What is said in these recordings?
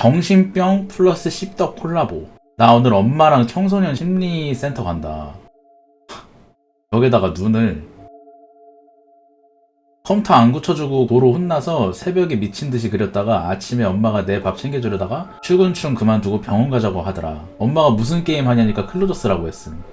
정신병 플러스 씹덕 콜라보. 나 오늘 엄마랑 청소년 심리센터 간다. 여기다가 눈을 컴퓨터 안 고쳐주고 도로 혼나서 새벽에 미친듯이 그렸다가 아침에 엄마가 내 밥 챙겨주려다가 출근충 그만두고 병원 가자고 하더라. 엄마가 무슨 게임 하냐니까 클로저스라고 했음.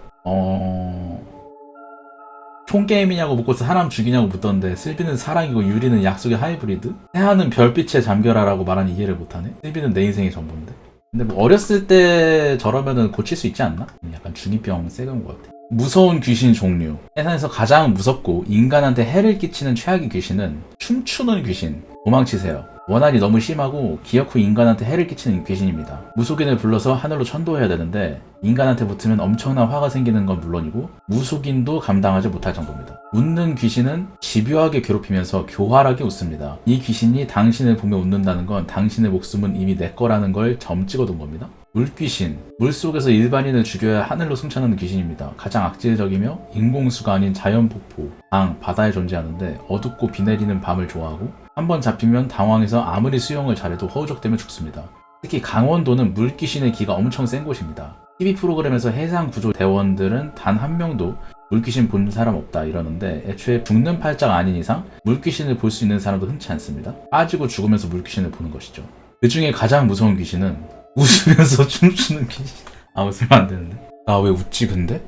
총 게임이냐고 묻고서 사람 죽이냐고 묻던데 슬비는 사랑이고 유리는 약속의 하이브리드? 태아는 별빛에 잠겨라라고 말하니 이해를 못하네? 슬비는 내 인생의 전부인데? 근데 뭐 어렸을 때 저러면은 고칠 수 있지 않나? 약간 중2병 세건 것 같아. 무서운 귀신 종류. 세상에서 가장 무섭고 인간한테 해를 끼치는 최악의 귀신은 춤추는 귀신. 도망치세요. 원한이 너무 심하고 기억 후 인간한테 해를 끼치는 귀신입니다. 무속인을 불러서 하늘로 천도해야 되는데 인간한테 붙으면 엄청난 화가 생기는 건 물론이고 무속인도 감당하지 못할 정도입니다. 웃는 귀신은 집요하게 괴롭히면서 교활하게 웃습니다. 이 귀신이 당신을 보며 웃는다는 건 당신의 목숨은 이미 내 거라는 걸 점 찍어둔 겁니다. 물귀신. 물속에서 일반인을 죽여야 하늘로 승천하는 귀신입니다. 가장 악질적이며 인공수가 아닌 자연폭포, 강, 바다에 존재하는데 어둡고 비 내리는 밤을 좋아하고 한번 잡히면 당황해서 아무리 수영을 잘해도 허우적대며 죽습니다. 특히 강원도는 물귀신의 기가 엄청 센 곳입니다. TV 프로그램에서 해상구조 대원들은 단 한 명도 물귀신 본 사람 없다 이러는데 애초에 죽는 팔자가 아닌 이상 물귀신을 볼 수 있는 사람도 흔치 않습니다. 빠지고 죽으면서 물귀신을 보는 것이죠. 그 중에 가장 무서운 귀신은 웃으면서 춤추는 귀신. 웃으면 안 되는데. 나 왜 웃지 근데?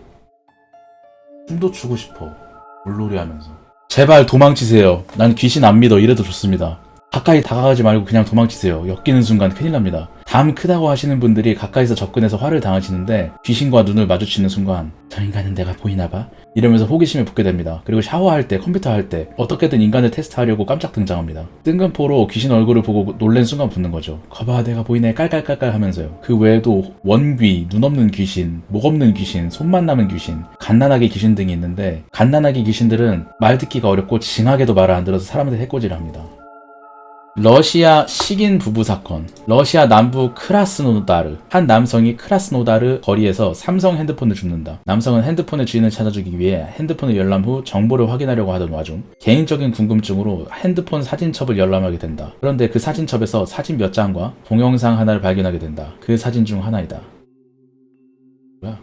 춤도 추고 싶어. 물놀이 하면서. 제발 도망치세요. 난 귀신 안 믿어. 이래도 좋습니다. 가까이 다가가지 말고 그냥 도망치세요. 엮이는 순간 큰일 납니다. 담 크다고 하시는 분들이 가까이서 접근해서 화를 당하시는데 귀신과 눈을 마주치는 순간 저 인간은 내가 보이나봐? 이러면서 호기심에 붙게 됩니다. 그리고 샤워할 때, 컴퓨터 할 때 어떻게든 인간을 테스트하려고 깜짝 등장합니다. 뜬금포로 귀신 얼굴을 보고 놀란 순간 붙는 거죠. 거봐 내가 보이네 깔깔깔깔 하면서요. 그 외에도 원귀, 눈 없는 귀신, 목 없는 귀신, 손만 남은 귀신, 갓난아기 귀신 등이 있는데 갓난아기 귀신들은 말 듣기가 어렵고 징하게도 말을 안 들어서 사람한테 해코지를 합니다. 러시아 식인 부부 사건. 러시아 남부 크라스노다르. 한 남성이 크라스노다르 거리에서 삼성 핸드폰을 줍는다. 남성은 핸드폰의 주인을 찾아주기 위해 핸드폰을 열람 후 정보를 확인하려고 하던 와중 개인적인 궁금증으로 핸드폰 사진첩을 열람하게 된다. 그런데 그 사진첩에서 사진 몇 장과 동영상 하나를 발견하게 된다. 그 사진 중 하나이다. 뭐야?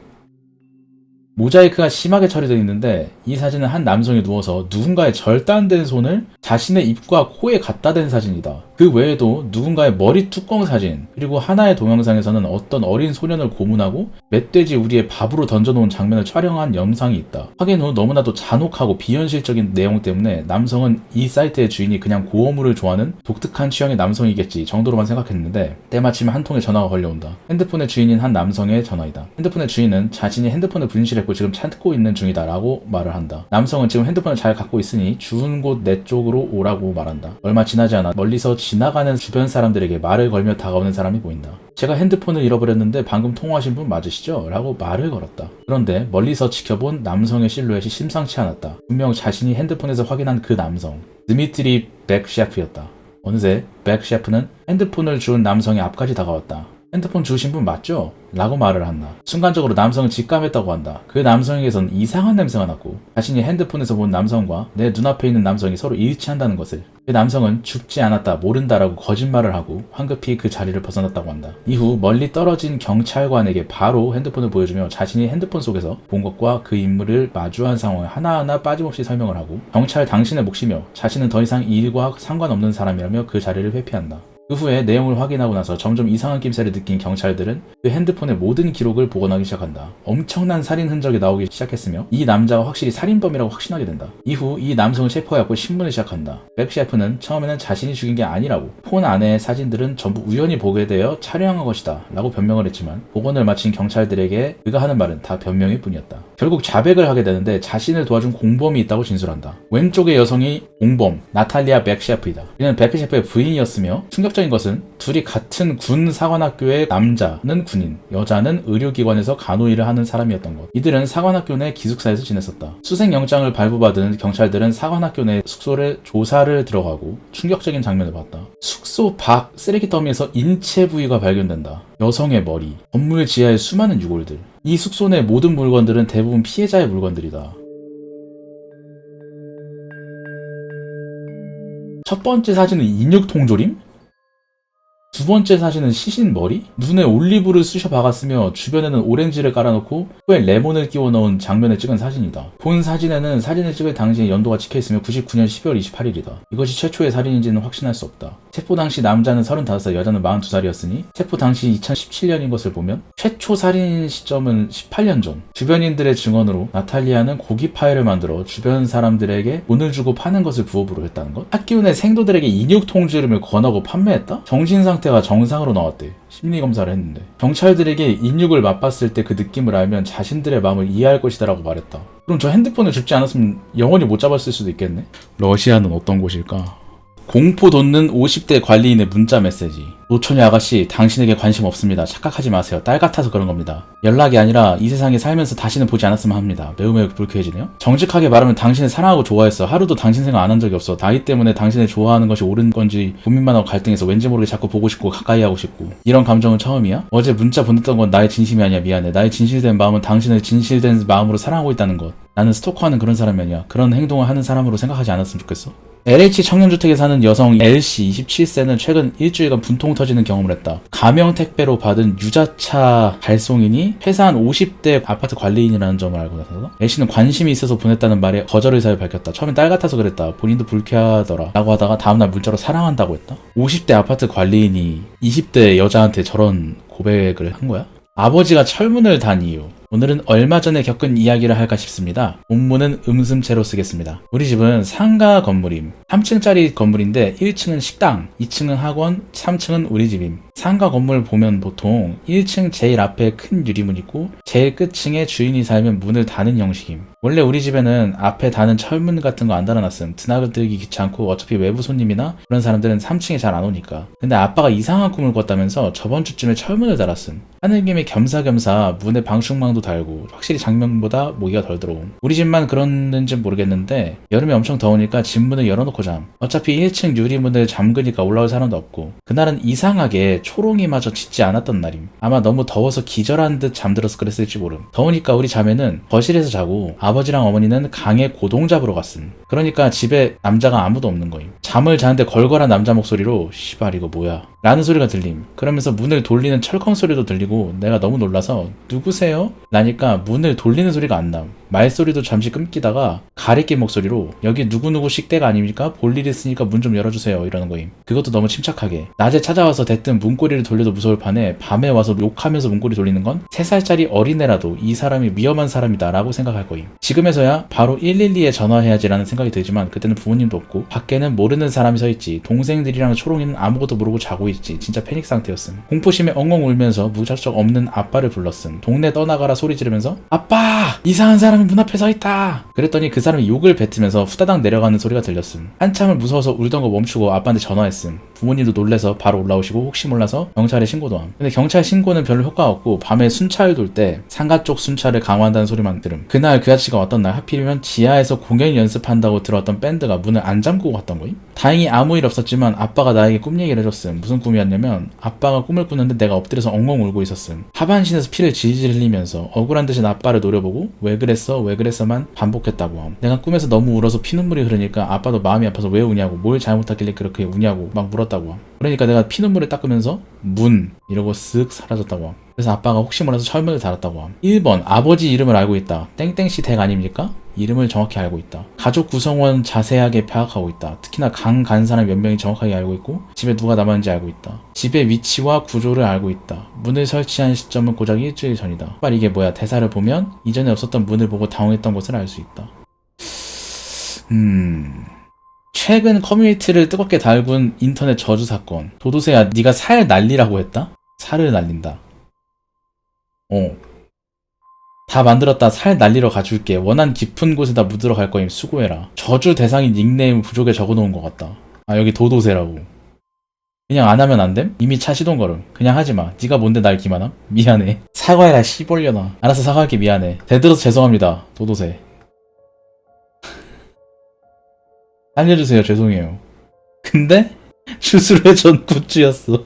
모자이크가 심하게 처리되어 있는데 이 사진은 한 남성이 누워서 누군가의 절단된 손을 자신의 입과 코에 갖다 댄 사진이다. 그 외에도 누군가의 머리 뚜껑 사진, 그리고 하나의 동영상에서는 어떤 어린 소년을 고문하고 멧돼지 우리의 밥으로 던져놓은 장면을 촬영한 영상이 있다. 확인 후 너무나도 잔혹하고 비현실적인 내용 때문에 남성은 이 사이트의 주인이 그냥 고어물을 좋아하는 독특한 취향의 남성이겠지 정도로만 생각했는데 때마침 한 통의 전화가 걸려온다. 핸드폰의 주인인 한 남성의 전화이다. 핸드폰의 주인은 자신이 핸드폰을 분실했고 지금 찾고 있는 중이다 라고 말을 한다. 남성은 지금 핸드폰을 잘 갖고 있으니 주운 곳 내 쪽으로 오라고 말한다. 얼마 지나지 않아 멀리서 지나가는 주변 사람들에게 말을 걸며 다가오는 사람이 보인다. 제가 핸드폰을 잃어버렸는데 방금 통화하신 분 맞으시죠? 라고 말을 걸었다. 그런데 멀리서 지켜본 남성의 실루엣이 심상치 않았다. 분명 자신이 핸드폰에서 확인한 그 남성 드미트리 백셰프였다. 어느새 백셰프는 핸드폰을 주운 남성의 앞까지 다가왔다. 핸드폰 주우신 분 맞죠? 라고 말을 한다. 순간적으로 남성은 직감했다고 한다. 그 남성에게선 이상한 냄새가 났고 자신이 핸드폰에서 본 남성과 내 눈앞에 있는 남성이 서로 일치한다는 것을. 그 남성은 죽지 않았다, 모른다라고 거짓말을 하고 황급히 그 자리를 벗어났다고 한다. 이후 멀리 떨어진 경찰관에게 바로 핸드폰을 보여주며 자신이 핸드폰 속에서 본 것과 그 인물을 마주한 상황을 하나하나 빠짐없이 설명을 하고 경찰 당신의 몫이며 자신은 더 이상 이 일과 상관없는 사람이라며 그 자리를 회피한다. 그 후에 내용을 확인하고 나서 점점 이상한 낌새를 느낀 경찰들은 그 핸드폰의 모든 기록을 복원하기 시작한다. 엄청난 살인 흔적이 나오기 시작했으며 이 남자가 확실히 살인범이라고 확신하게 된다. 이후 이 남성을 체포해갖고 신문을 시작한다. 백셰프는 처음에는 자신이 죽인 게 아니라고, 폰 안의 사진들은 전부 우연히 보게 되어 촬영한 것이다 라고 변명을 했지만 복원을 마친 경찰들에게 그가 하는 말은 다 변명일 뿐이었다. 결국 자백을 하게 되는데 자신을 도와준 공범이 있다고 진술한다. 왼쪽의 여성이 공범 나탈리아 백셰프이다. 그는 백셰프의 부인이었으며 충격적인 것은 둘이 같은 군 사관학교의 남자는 군인, 여자는 의료기관에서 간호일을 하는 사람이었던 것. 이들은 사관학교 내 기숙사에서 지냈었다. 수색영장을 발부받은 경찰들은 사관학교 내 숙소를 조사를 들어가고 충격적인 장면을 봤다. 숙소 밖 쓰레기 더미에서 인체 부위가 발견된다. 여성의 머리, 건물 지하의 수많은 유골들. 이 숙소 내 모든 물건들은 대부분 피해자의 물건들이다. 첫 번째 사진은 인육 통조림? 두 번째 사진은 시신 머리? 눈에 올리브를 쑤셔 박았으며 주변에는 오렌지를 깔아놓고 후에 레몬을 끼워 넣은 장면을 찍은 사진이다. 본 사진에는 사진을 찍을 당시의 연도가 찍혀있으며 99년 12월 28일이다. 이것이 최초의 살인인지는 확신할 수 없다. 체포 당시 남자는 35살, 여자는 42살이었으니 체포 당시 2017년인 것을 보면 최초 살인 시점은 18년 전. 주변인들의 증언으로 나탈리아는 고기 파이를 만들어 주변 사람들에게 돈을 주고 파는 것을 부업으로 했다는 것. 학교 내 생도들에게 인육 통지름을 권하고 판매했다? 정신 상태가 정상으로 나왔대. 심리검사를 했는데 경찰들에게 인육을 맛봤을 때 그 느낌을 알면 자신들의 마음을 이해할 것이다 라고 말했다. 그럼 저 핸드폰을 줍지 않았으면 영원히 못 잡았을 수도 있겠네? 러시아는 어떤 곳일까? 공포 돋는 50대 관리인의 문자 메시지. 노처녀 아가씨, 당신에게 관심 없습니다. 착각하지 마세요. 딸 같아서 그런 겁니다. 연락이 아니라 이 세상에 살면서 다시는 보지 않았으면 합니다. 매우 불쾌해지네요. 정직하게 말하면 당신을 사랑하고 좋아했어. 하루도 당신 생각 안 한 적이 없어. 나이 때문에 당신을 좋아하는 것이 옳은 건지 고민만 하고 갈등해서 왠지 모르게 자꾸 보고 싶고 가까이 하고 싶고. 이런 감정은 처음이야? 어제 문자 보냈던 건 나의 진심이 아니야. 미안해. 나의 진실된 마음은 당신을 진실된 마음으로 사랑하고 있다는 것. 나는 스토커하는 그런 사람이 아니야. 그런 행동을 하는 사람으로 생각하지 않았으면 좋겠어. LH 청년주택에 사는 여성 L씨 27세는 최근 일주일간 분통 터지는 경험을 했다. 가명 택배로 받은 유자차 발송인이 회사한 50대 아파트 관리인이라는 점을 알고 나서 L씨는 관심이 있어서 보냈다는 말에 거절 의사를 밝혔다. 처음엔 딸 같아서 그랬다. 본인도 불쾌하더라 라고 하다가 다음날 문자로 사랑한다고 했다. 50대 아파트 관리인이 20대 여자한테 저런 고백을 한 거야? 아버지가 철문을 단 이유. 오늘은 얼마 전에 겪은 이야기를 할까 싶습니다. 본문은 음슴체로 쓰겠습니다. 우리 집은 상가 건물임. 3층짜리 건물인데 1층은 식당, 2층은 학원, 3층은 우리 집임. 상가 건물 보면 보통 1층 제일 앞에 큰 유리문 있고 제일 끝층에 주인이 살면 문을 닫는 형식임. 원래 우리 집에는 앞에 다는 철문 같은 거 안 달아놨음. 드나들기 귀찮고 어차피 외부 손님이나 그런 사람들은 3층에 잘 안 오니까. 근데 아빠가 이상한 꿈을 꿨다면서 저번 주쯤에 철문을 달았음. 하는 김에 겸사겸사 문에 방충망도 달고 확실히 작년보다 모기가 덜 들어옴. 우리 집만 그랬는지 모르겠는데 여름에 엄청 더우니까 집 문을 열어놓고 잠. 어차피 1층 유리문을 잠그니까 올라올 사람도 없고. 그날은 이상하게 초롱이마저 짖지 않았던 날임. 아마 너무 더워서 기절한 듯 잠들어서 그랬을지 모름. 더우니까 우리 자매는 거실에서 자고 아버지랑 어머니는 강에 고동 잡으러 갔음. 그러니까 집에 남자가 아무도 없는 거임. 잠을 자는데 걸걸한 남자 목소리로 시발 이거 뭐야 라는 소리가 들림. 그러면서 문을 돌리는 철컹 소리도 들리고 내가 너무 놀라서 누구세요? 라니까 문을 돌리는 소리가 안 남. 말소리도 잠시 끊기다가 가리낌 목소리로 여기 누구누구 식대가 아닙니까? 볼 일 있으니까 문 좀 열어주세요 이러는 거임. 그것도 너무 침착하게. 낮에 찾아와서 대뜸 문고리를 돌려도 무서울 판에 밤에 와서 욕하면서 문고리 돌리는 건 3살짜리 어린애라도 이 사람이 위험한 사람이다 라고 생각할 거임. 지금에서야 바로 112에 전화해야지 라는 생각이 들지만 그때는 부모님도 없고 밖에는 모르는 사람이 서있지. 동생들이랑 초롱이는 아무것도 모르고 자고 있지. 진짜 패닉 상태였음. 공포심에 엉엉 울면서 무작정 없는 아빠를 불렀음. 동네 떠나가라 소리 지르면서 아빠! 이상한 사람이 문 앞에 서있다! 그랬더니 그 사람이 욕을 뱉으면서 후다닥 내려가는 소리가 들렸음. 한참을 무서워서 울던 거 멈추고 아빠한테 전화했음. 부모님도 놀래서 바로 올라오시고 혹시 몰라서 경찰에 신고도 함. 근데 경찰 신고는 별로 효과 없고 밤에 순찰 돌 때 상가 쪽 순찰을 강화한다는 소리만 들음. 그날 그 아저씨가 왔던 날 하필이면 지하에서 공연 연습한다고 들어왔던 밴드가 문을 안 잠그고 갔던 거임. 다행히 아무 일 없었지만 아빠가 나에게 꿈 얘기를 해줬음. 무슨 꿈이었냐면 아빠가 꿈을 꾸는데 내가 엎드려서 엉엉 울고 있었음. 하반신에서 피를 질질 흘리면서 억울한 듯이 아빠를 노려보고 왜 그랬어만 반복했다고 함. 내가 꿈에서 너무 울어서 피눈물이 흐르니까 아빠도 마음이 아파서 왜 우냐고 뭘 잘못했길래 그렇게 우냐고 막 물었다고 함. 그러니까 내가 피눈물을 닦으면서 문 이러고 쓱 사라졌다고 함. 그래서 아빠가 혹시 몰라서 철문을 달았다고 함. 1번 아버지 이름을 알고 있다. 땡땡씨 댁 아닙니까? 이름을 정확히 알고 있다. 가족 구성원 자세하게 파악하고 있다. 특히나 강 간 사람 몇 명이 정확하게 알고 있고 집에 누가 남았는지 알고 있다. 집의 위치와 구조를 알고 있다. 문을 설치한 시점은 고작 일주일 전이다. 정말 이게 뭐야. 대사를 보면 이전에 없었던 문을 보고 당황했던 것을 알 수 있다. 최근 커뮤니티를 뜨겁게 달군 인터넷 저주 사건. 도도새야 네가 살 날리라고 했다? 살을 날린다. 다 만들었다. 살 날리러 가줄게. 원한 깊은 곳에다 묻으러 갈 거임. 수고해라. 저주 대상인 닉네임 부족에 적어놓은 것 같다. 아 여기 도도새라고. 그냥 안 하면 안 됨? 이미 차 시동 걸음. 그냥 하지마. 네가 뭔데 날 기만함? 미안해. 사과해라 씨벌려나. 알아서 사과할게. 미안해. 대들어서 죄송합니다. 도도새. 알려주세요. 죄송해요. 근데 주술회 전 굿즈였어.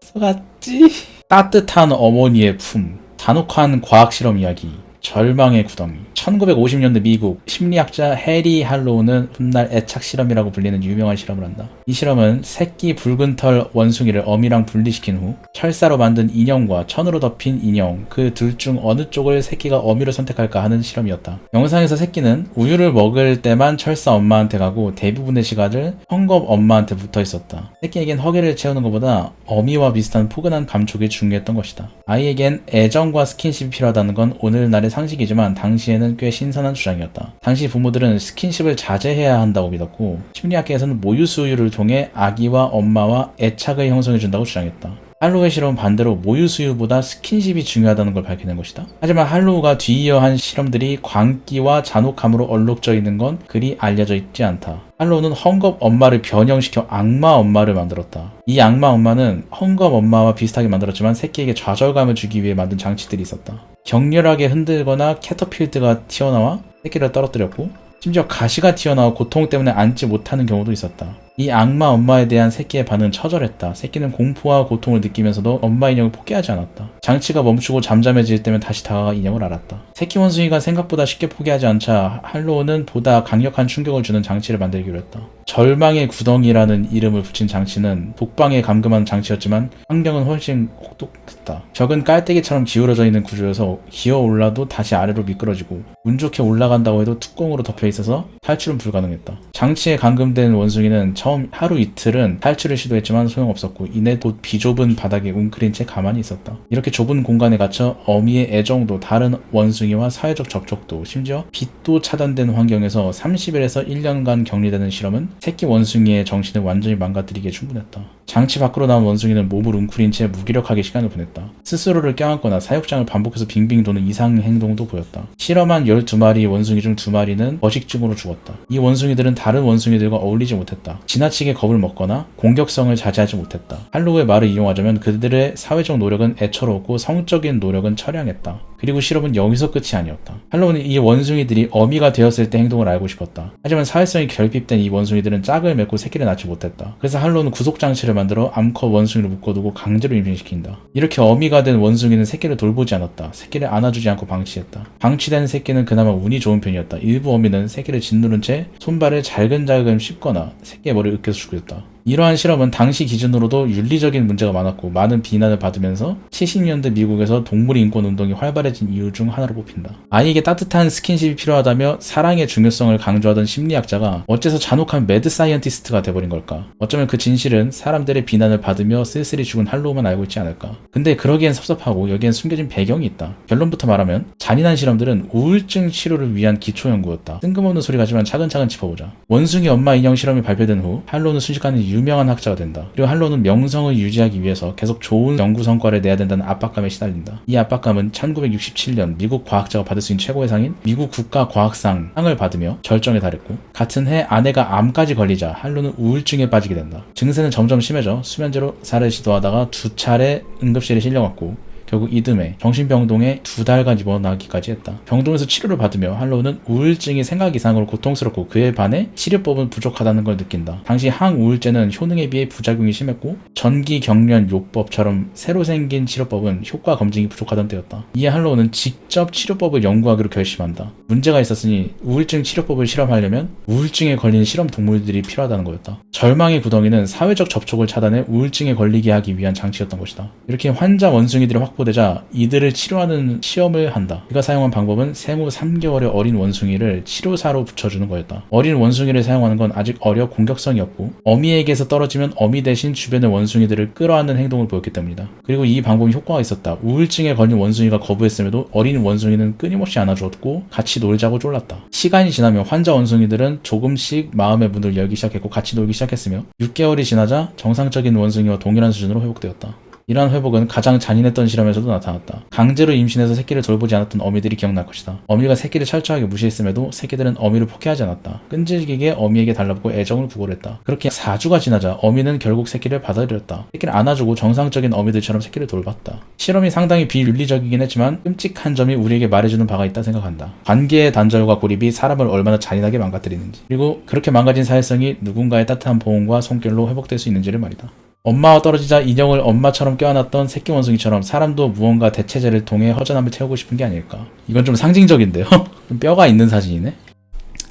속았지? 따뜻한 어머니의 품. 잔혹한 과학실험 이야기. 절망의 구덩이. 1950년대 미국 심리학자 해리 할로우는 훗날 애착 실험이라고 불리는 유명한 실험을 한다. 이 실험은 새끼 붉은 털 원숭이를 어미랑 분리시킨 후 철사로 만든 인형과 천으로 덮인 인형 그 둘 중 어느 쪽을 새끼가 어미로 선택할까 하는 실험이었다. 영상에서 새끼는 우유를 먹을 때만 철사 엄마한테 가고 대부분의 시간을 헝겊 엄마한테 붙어 있었다. 새끼에겐 허기를 채우는 것보다 어미와 비슷한 포근한 감촉이 중요했던 것이다. 아이에겐 애정과 스킨십이 필요하다는 건 오늘날의 상식이지만 당시에는 꽤 신선한 주장이었다. 당시 부모들은 스킨십을 자제해야 한다고 믿었고 심리학계에서는 모유수유를 통해 아기와 엄마와 애착을 형성해준다고 주장했다. 할로우의 실험은 반대로 모유수유보다 스킨십이 중요하다는 걸 밝혀낸 것이다. 하지만 할로우가 뒤이어 한 실험들이 광기와 잔혹함으로 얼룩져 있는 건 그리 알려져 있지 않다. 할로우는 헝겊 엄마를 변형시켜 악마 엄마를 만들었다. 이 악마 엄마는 헝겊 엄마와 비슷하게 만들었지만 새끼에게 좌절감을 주기 위해 만든 장치들이 있었다. 격렬하게 흔들거나 캐터필드가 튀어나와 새끼를 떨어뜨렸고 심지어 가시가 튀어나와 고통 때문에 앉지 못하는 경우도 있었다. 이 악마 엄마에 대한 새끼의 반응은 처절했다. 새끼는 공포와 고통을 느끼면서도 엄마 인형을 포기하지 않았다. 장치가 멈추고 잠잠해질 때면 다시 다가가 인형을 알았다. 새끼 원숭이가 생각보다 쉽게 포기하지 않자 할로우는 보다 강력한 충격을 주는 장치를 만들기로 했다. 절망의 구덩이라는 이름을 붙인 장치는 독방에 감금한 장치였지만 환경은 훨씬 혹독했다. 적은 깔때기처럼 기울어져 있는 구조여서 기어 올라도 다시 아래로 미끄러지고 운 좋게 올라간다고 해도 뚜껑으로 덮여 있어서 탈출은 불가능했다. 장치에 감금된 원숭이는 처음 하루 이틀은 탈출을 시도했지만 소용없었고 이내 곧 비좁은 바닥에 웅크린 채 가만히 있었다. 이렇게 좁은 공간에 갇혀 어미의 애정도 다른 원숭이와 사회적 접촉도 심지어 빛도 차단된 환경에서 30일에서 1년간 격리되는 실험은 새끼 원숭이의 정신을 완전히 망가뜨리기에 충분했다. 장치 밖으로 나온 원숭이는 몸을 웅크린 채 무기력하게 시간을 보냈다. 스스로를 껴안거나 사육장을 반복해서 빙빙 도는 이상 행동도 보였다. 실험한 12마리 원숭이 중 2마리는 버식증으로 죽었다. 이 원숭이들은 다른 원숭이들과 어울리지 못했다. 지나치게 겁을 먹거나 공격성을 자제하지 못했다. 할로우의 말을 이용하자면 그들의 사회적 노력은 애처로웠고 성적인 노력은 처량했다. 그리고 실험은 여기서 끝이 아니었다. 할로우는 이 원숭이들이 어미가 되었을 때 행동을 알고 싶었다. 하지만 사회성이 결핍된 이 원숭이들은 짝을 맺고 새끼를 낳지 못했다. 그래서 할로우는 구속장치를 만들어 암컷 원숭이를 묶어두고 강제로 임신시킨다. 이렇게 어미가 된 원숭이는 새끼를 돌보지 않았다. 새끼를 안아주지 않고 방치했다. 방치된 새끼는 그나마 운이 좋은 편이었다. 일부 어미는 새끼를 짓누른 채 손발을 잘근잘근 씹거나 새끼의 머리를 으깨서 죽였다. 이러한 실험은 당시 기준으로도 윤리적인 문제가 많았고 많은 비난을 받으면서 70년대 미국에서 동물인권 운동이 활발해진 이유 중 하나로 뽑힌다. 아이에게 따뜻한 스킨십이 필요하다며 사랑의 중요성을 강조하던 심리학자가 어째서 잔혹한 매드 사이언티스트가 돼버린 걸까? 어쩌면 그 진실은 사람들의 비난을 받으며 쓸쓸히 죽은 할로우만 알고 있지 않을까? 근데 그러기엔 섭섭하고 여기엔 숨겨진 배경이 있다. 결론부터 말하면 잔인한 실험들은 우울증 치료를 위한 기초 연구였다. 뜬금없는 소리 같지만 차근차근 짚어보자. 원숭이 엄마 인형 실험이 발표된 후 할로우는 순식간에 유명한 학자가 된다. 그리고 할로우는 명성을 유지하기 위해서 계속 좋은 연구 성과를 내야 된다는 압박감에 시달린다. 이 압박감은 1967년 미국 과학자가 받을 수 있는 최고의 상인 미국 국가과학상 상을 받으며 절정에 달했고 같은 해 아내가 암까지 걸리자 할로우는 우울증에 빠지게 된다. 증세는 점점 심해져 수면제로사를 시도하다가 2차례 응급실에 실려갔고 결국 이듬해 정신병동에 2달간 입원하기까지 했다. 병동에서 치료를 받으며 할로우는 우울증이 생각 이상으로 고통스럽고 그에 반해 치료법은 부족하다는 걸 느낀다. 당시 항우울제는 효능에 비해 부작용이 심했고 전기경련요법처럼 새로 생긴 치료법은 효과 검증이 부족하던 때였다. 이에 할로우는 직접 치료법을 연구하기로 결심한다. 문제가 있었으니 우울증 치료법을 실험하려면 우울증에 걸린 실험 동물들이 필요하다는 거였다. 절망의 구덩이는 사회적 접촉을 차단해 우울증에 걸리게 하기 위한 장치였던 것이다. 이렇게 환자 원숭이들이 확보되자 이들을 치료하는 시험을 한다. 그가 사용한 방법은 생후 3개월의 어린 원숭이를 치료사로 붙여주는 거였다. 어린 원숭이를 사용하는 건 아직 어려 공격성이 없고 어미에게서 떨어지면 어미 대신 주변의 원숭이들을 끌어안는 행동을 보였기 때문이다. 그리고 이 방법이 효과가 있었다. 우울증에 걸린 원숭이가 거부했음에도 어린 원숭이는 끊임없이 안아주었고 같이 놀자고 쫄랐다. 시간이 지나며 환자 원숭이들은 조금씩 마음의 문을 열기 시작했고 같이 놀기 시작했으며 6개월이 지나자 정상적인 원숭이와 동일한 수준으로 회복되었다. 이러한 회복은 가장 잔인했던 실험에서도 나타났다. 강제로 임신해서 새끼를 돌보지 않았던 어미들이 기억날 것이다. 어미가 새끼를 철저하게 무시했음에도 새끼들은 어미를 포기하지 않았다. 끈질기게 어미에게 달라붙고 애정을 구걸했다. 그렇게 4주가 지나자 어미는 결국 새끼를 받아들였다. 새끼를 안아주고 정상적인 어미들처럼 새끼를 돌봤다. 실험이 상당히 비윤리적이긴 했지만 끔찍한 점이 우리에게 말해주는 바가 있다 생각한다. 관계의 단절과 고립이 사람을 얼마나 잔인하게 망가뜨리는지, 그리고 그렇게 망가진 사회성이 누군가의 따뜻한 보험과 손길로 회복될 수 있는지를 말이다. 엄마와 떨어지자 인형을 엄마처럼 껴안았던 새끼 원숭이처럼 사람도 무언가 대체제를 통해 허전함을 채우고 싶은 게 아닐까. 이건 좀 상징적인데요. 좀 뼈가 있는 사진이네.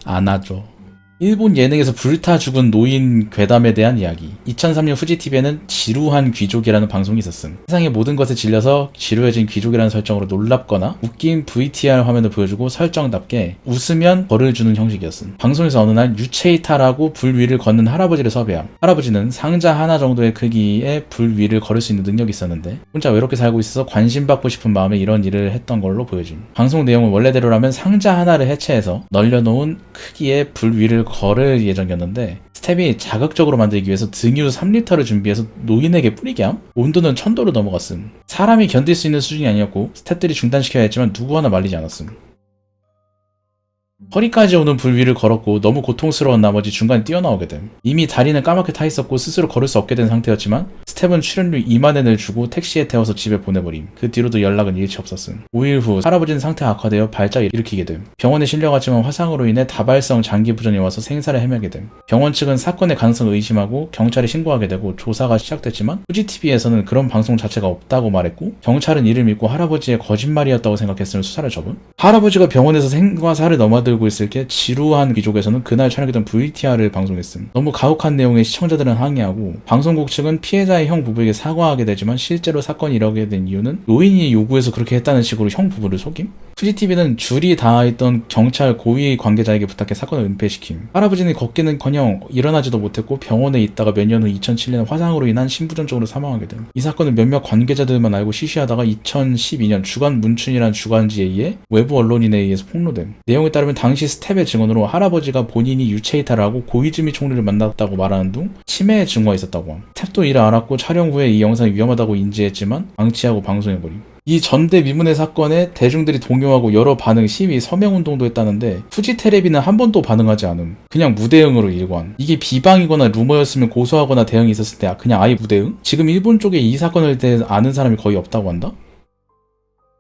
안아줘. 일본 예능에서 불타 죽은 노인 괴담에 대한 이야기. 2003년 후지TV에는 지루한 귀족이라는 방송이 있었음. 세상의 모든 것에 질려서 지루해진 귀족이라는 설정으로 놀랍거나 웃긴 VTR 화면을 보여주고 설정답게 웃으면 벌을 주는 형식이었음. 방송에서 어느 날 유체이타라고 불 위를 걷는 할아버지를 섭외함. 할아버지는 상자 하나 정도의 크기의 불 위를 걸을 수 있는 능력이 있었는데 혼자 외롭게 살고 있어서 관심받고 싶은 마음에 이런 일을 했던 걸로 보여짐. 방송 내용은 원래대로라면 상자 하나를 해체해서 널려놓은 크기의 불 위를 걸을 예정이었는데 스텝이 자극적으로 만들기 위해서 등유 3리터를 준비해서 노인에게 뿌리게 함? 온도는 1000도로 넘어갔음. 사람이 견딜 수 있는 수준이 아니었고 스텝들이 중단시켜야 했지만 누구 하나 말리지 않았음. 허리까지 오는 불 위를 걸었고 너무 고통스러운 나머지 중간에 뛰어나오게 됨. 이미 다리는 까맣게 타 있었고 스스로 걸을 수 없게 된 상태였지만 스텝은 출연료 2만엔을 주고 택시에 태워서 집에 보내버림. 그 뒤로도 연락은 일치 없었음. 5일 후 할아버지는 상태 악화되어 발작을 일으키게 됨. 병원에 실려갔지만 화상으로 인해 다발성 장기 부전이 와서 생사를 헤매게 됨. 병원 측은 사건의 가능성을 의심하고 경찰에 신고하게 되고 조사가 시작됐지만 후지TV에서는 그런 방송 자체가 없다고 말했고 경찰은 이를 믿고 할아버지의 거짓말이었다고 생각했으며 수사를 접은. 할아버지가 병원에서 생과 사를 넘어들고 있을 게 지루한 귀족에서는 그날 촬영했던 VTR을 방송했음. 너무 가혹한 내용에 시청자들은 항의하고 방송국 측은 피해자의 형 부부에게 사과하게 되지만 실제로 사건이 일어나게 된 이유는 노인이 요구해서 그렇게 했다는 식으로 형 부부를 속임? 후지TV는 줄이 닿아있던 경찰 고위 관계자에게 부탁해 사건을 은폐시킴. 할아버지는 걷기는커녕 일어나지도 못했고 병원에 있다가 몇 년 후 2007년 화상으로 인한 심부전적으로 사망하게 됨. 이 사건은 몇몇 관계자들만 알고 시시하다가 2012년 주간 문춘이라는 주간지에 의해 외부 언론인에 의해서 폭로됨. 내용에 따르면 당시 스텝의 증언으로 할아버지가 본인이 유체이타를 하고 고이즈미 총리를 만났다고 말하는 등 치매의 증후가 있었다고 함. 스텝도 이를 알았고 촬영 후에 이 영상이 위험하다고 인지했지만 방치하고 방송해버림. 이 전대미문의 사건에 대중들이 동요하고 여러 반응, 시위, 서명운동도 했다는데 후지텔레비는 한 번도 반응하지 않음. 그냥 무대응으로 일관. 이게 비방이거나 루머였으면 고소하거나 대응이 있었을 때 그냥 아예 무대응? 지금 일본 쪽에 이 사건을 대해 아는 사람이 거의 없다고 한다?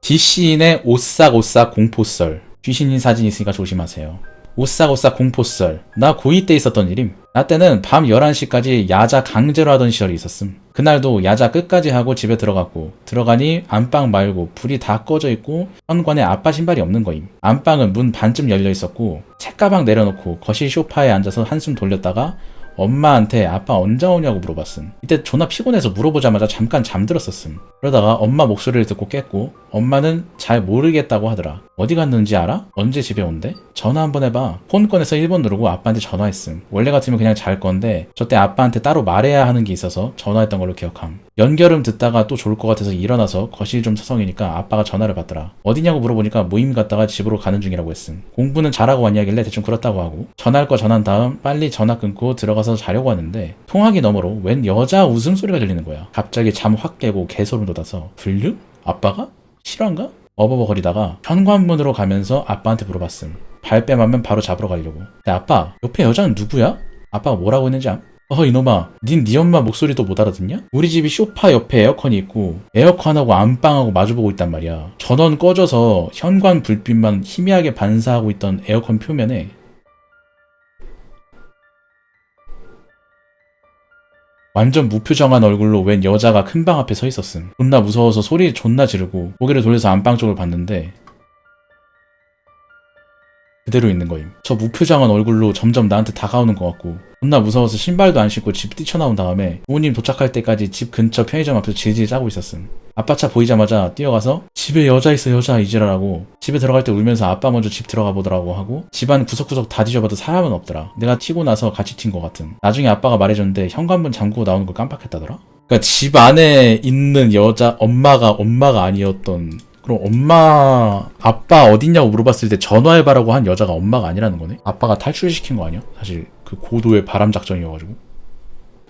DC인의 오싹오싹 공포썰. 귀신인 사진이 있으니까 조심하세요. 오싹오싹 공포썰. 나 고2 때 있었던 일임. 나 때는 밤 11시까지 야자 강제로 하던 시절이 있었음. 그날도 야자 끝까지 하고 집에 들어갔고 들어가니 안방 말고 불이 다 꺼져 있고 현관에 아빠 신발이 없는 거임. 안방은 문 반쯤 열려 있었고 책가방 내려놓고 거실 소파에 앉아서 한숨 돌렸다가 엄마한테 아빠 언제 오냐고 물어봤음. 이때 존나 피곤해서 물어보자마자 잠깐 잠들었었음. 그러다가 엄마 목소리를 듣고 깼고 엄마는 잘 모르겠다고 하더라. 어디 갔는지 알아? 언제 집에 온대? 전화 한번 해봐. 폰 꺼내서 1번 누르고 아빠한테 전화했음. 원래 같으면 그냥 잘 건데 저때 아빠한테 따로 말해야 하는 게 있어서 전화했던 걸로 기억함. 연결음 듣다가 또 좋을 것 같아서 일어나서 거실 좀 서성이니까 아빠가 전화를 받더라. 어디냐고 물어보니까 모임 갔다가 집으로 가는 중이라고 했음. 공부는 잘하고 왔냐길래 대충 그렇다고 하고 전화할 거 전화한 다음 빨리 전화 끊고 들어가서 자려고 하는데 통화기 너머로 웬 여자 웃음소리가 들리는 거야. 갑자기 잠 확 깨고 개소름 돋아서 불륜? 아빠가? 실화인가? 어버버거리다가 현관문으로 가면서 아빠한테 물어봤음. 발 빼면 바로 잡으러 가려고. 근데 아빠, 옆에 여자는 누구야? 아빠가 뭐라고 했는지 암? 이놈아, 네 엄마 목소리도 못 알아듣냐? 우리 집이 소파 옆에 에어컨이 있고 에어컨하고 안방하고 마주보고 있단 말이야. 전원 꺼져서 현관 불빛만 희미하게 반사하고 있던 에어컨 표면에 완전 무표정한 얼굴로 웬 여자가 큰 방 앞에 서 있었음. 존나 무서워서 소리 존나 지르고 고개를 돌려서 안방 쪽을 봤는데 그대로 있는 거임. 저 무표정한 얼굴로 점점 나한테 다가오는 것 같고 존나 무서워서 신발도 안 신고 집 뛰쳐나온 다음에 부모님 도착할 때까지 집 근처 편의점 앞에서 질질 짜고 있었음. 아빠 차 보이자마자 뛰어가서 집에 여자 있어 여자 이지라라고. 집에 들어갈 때 울면서 아빠 먼저 집 들어가 보더라고 하고 집안 구석구석 다 뒤져봐도 사람은 없더라. 내가 튀고 나서 같이 튄 것 같음. 나중에 아빠가 말해줬는데 현관문 잠그고 나오는 걸 깜빡했다더라. 그러니까 집 안에 있는 여자 엄마가 아니었던. 그럼 엄마, 아빠 어딨냐고 물어봤을 때 전화해봐라고 한 여자가 엄마가 아니라는 거네? 아빠가 탈출시킨 거 아니야? 사실 그 고도의 바람 작전이어가지고.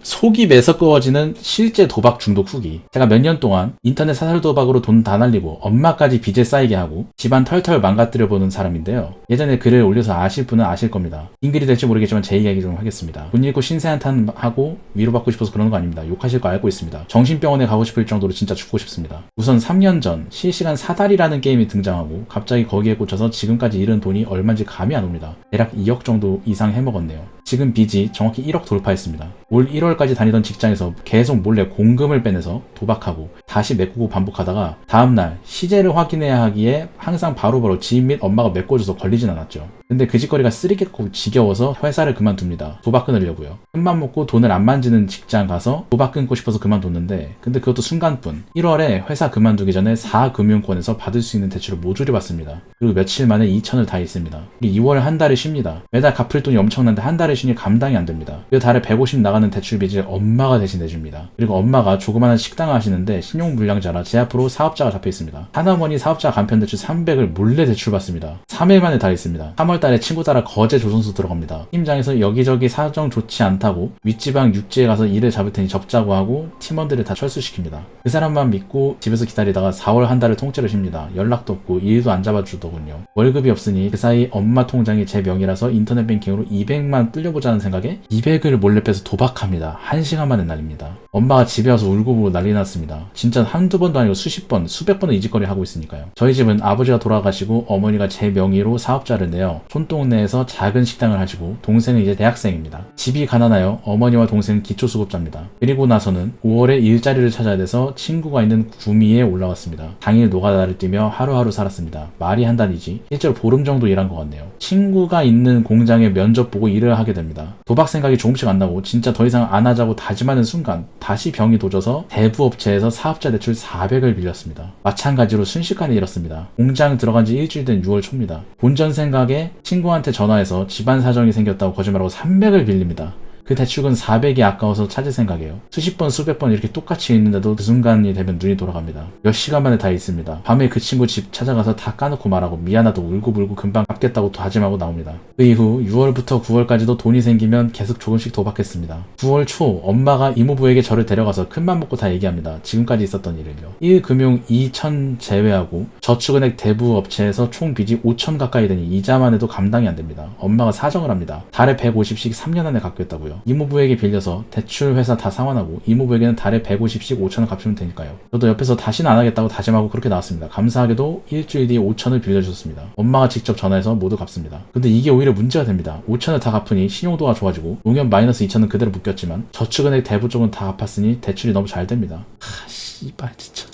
속이 메서꺼워지는 실제 도박 중독 후기. 제가 몇 년 동안 인터넷 사설 도박으로 돈 다 날리고 엄마까지 빚을 쌓이게 하고 집안 털털 망가뜨려보는 사람인데요. 예전에 글을 올려서 아실 분은 아실 겁니다. 긴 글이 될지 모르겠지만 제 이야기 좀 하겠습니다. 돈 잃고 신세한탄하고 위로받고 싶어서 그러는 거 아닙니다. 욕하실 거 알고 있습니다. 정신병원에 가고 싶을 정도로 진짜 죽고 싶습니다. 우선 3년 전 실시간 사다리라는 게임이 등장하고 갑자기 거기에 꽂혀서 지금까지 잃은 돈이 얼마인지 감이 안 옵니다. 대략 2억 정도 이상 해먹었네요. 지금 빚이 정확히 1억 돌파했습니다. 올 1월까지 다니던 직장에서 계속 몰래 공금을 빼내서 도박하고 다시 메꾸고 반복하다가 다음날 시제를 확인해야 하기에 항상 바로바로 지인 및 엄마가 메꿔줘서 걸리진 않았죠. 근데 그 짓거리가 쓰레기고 지겨워서 회사를 그만둡니다. 도박 끊으려고요. 큰맘 먹고 돈을 안 만지는 직장 가서 도박 끊고 싶어서 그만뒀는데 근데 그것도 순간뿐. 1월에 회사 그만두기 전에 4금융권에서 받을 수 있는 대출을 모조리 받습니다. 그리고 며칠 만에 2천을 다 있습니다. 그리고 2월 한 달을 쉽니다. 매달 갚을 돈이 엄청난데 한 달에 쉬니 감당이 안 됩니다. 그 달에 150 나가는 대출 빚을 엄마가 대신 내줍니다. 그리고 엄마가 조그마한 식당을 하시는데 신용불량자라 제 앞으로 사업자가 잡혀 있습니다. 하나머니 사업자 간편 대출 300을 몰래 대출받습니다. 3일 만에 다 있습니다. 3월 달에 친구 따라 거제 조선소 들어갑니다. 팀장에서 여기저기 사정 좋지 않다고 윗지방 육지에 가서 일을 잡을 테니 접자고 하고 팀원들을 다 철수시킵니다. 그 사람만 믿고 집에서 기다리다가 4월 한 달을 통째로 쉽니다. 연락도 없고 일도 안 잡아주더군요. 월급이 없으니 그 사이 엄마 통장이 제 명의라서 인터넷 뱅킹으로 200만 뚫려보자는 생각에 200을 몰래 빼서 도박합니다. 1시간 만에 날립니다. 엄마가 집에 와서 울고 난리 났습니다. 진짜 한두 번도 아니고 수십 번, 수백 번은 이 짓거리 하고 있으니까요. 저희 집은 아버지가 돌아가시고 어머니가 제 명의로 사업자를 내어 촌동네에서 작은 식당을 하시고 동생은 이제 대학생입니다. 집이 가난하여 어머니와 동생은 기초수급자입니다. 그리고 나서는 5월에 일자리를 찾아야 돼서 친구가 있는 구미에 올라왔습니다. 당일 노가다를 뛰며 하루하루 살았습니다. 말이 한 달이지 실제로 보름 정도 일한 것 같네요. 친구가 있는 공장에 면접 보고 일을 하게 됩니다. 도박 생각이 조금씩 안 나고 진짜 더 이상 안 하자고 다짐하는 순간 다시 병이 도져서 대부업체에서 사업자 대출 400을 빌렸습니다. 마찬가지로 순식간에 잃었습니다. 공장 들어간 지 일주일 된 6월 초입니다. 본전 생각에 친구한테 전화해서 집안 사정이 생겼다고 거짓말하고 300을 빌립니다. 그 대출금 400이 아까워서 찾을 생각이에요. 수십 번 수백 번 이렇게 똑같이 있는데도 그 순간이 되면 눈이 돌아갑니다. 몇 시간 만에 다 있습니다. 밤에 그 친구 집 찾아가서 다 까놓고 말하고 미안하다고 울고불고 금방 갚겠다고 다짐하고 나옵니다. 그 이후 6월부터 9월까지도 돈이 생기면 계속 조금씩 도박했습니다. 9월 초 엄마가 이모부에게 저를 데려가서 큰맘 먹고 다 얘기합니다. 지금까지 있었던 일을요. 1금융 2천 제외하고 저축은행 대부 업체에서 총 빚이 5천 가까이 되니 이자만 해도 감당이 안 됩니다. 엄마가 사정을 합니다. 달에 150씩 3년 안에 갚겠다고요. 이모부에게 빌려서 대출 회사 다 상환하고 이모부에게는 달에 150씩 5천원 갚으면 되니까요. 저도 옆에서 다시는 안 하겠다고 다짐하고 그렇게 나왔습니다. 감사하게도 일주일 뒤에 5천을 빌려주셨습니다. 엄마가 직접 전화해서 모두 갚습니다. 근데 이게 오히려 문제가 됩니다. 5천을 다 갚으니 신용도가 좋아지고 농협 마이너스 2천은 그대로 묶였지만 저축은행 대부 쪽은 다 갚았으니 대출이 너무 잘 됩니다. 씨발 진짜